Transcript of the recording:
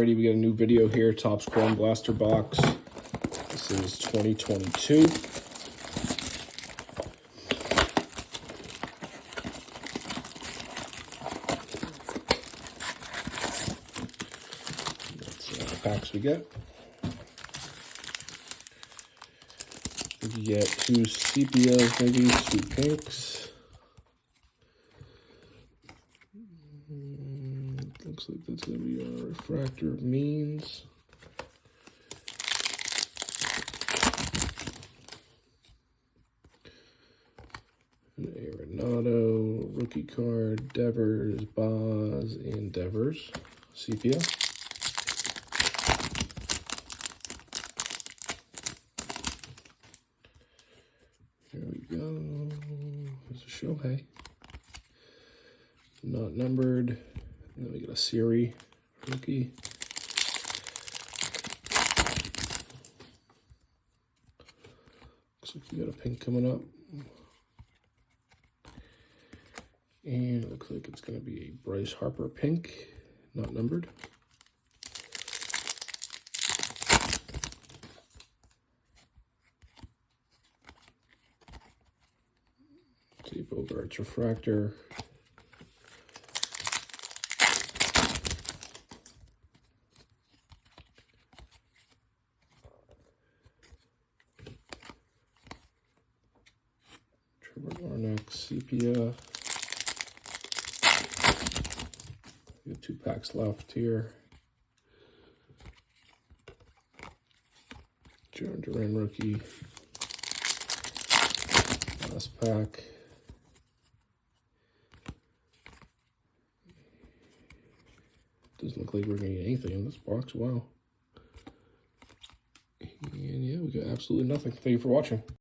Alrighty, we got a new video here. Topps Chrome Blaster box. This is 2022. That's the packs we get. We get 2 Sepias, maybe 2 pinks. Looks like that's going to be a Refractor of Means. An Arenado, rookie card, Devers, Boz, and Devers. Sepia. There we go. There's a Shohei. Not numbered. And then we get a Siri rookie. Looks like we got a pink coming up. And it looks like it's going to be a Bryce Harper pink, not numbered. See Bogart's Refractor. Sepia. We have 2 packs left here. John Duran rookie. Last pack. Doesn't look like we're gonna get anything in this box. Wow. And yeah, we got absolutely nothing. Thank you for watching.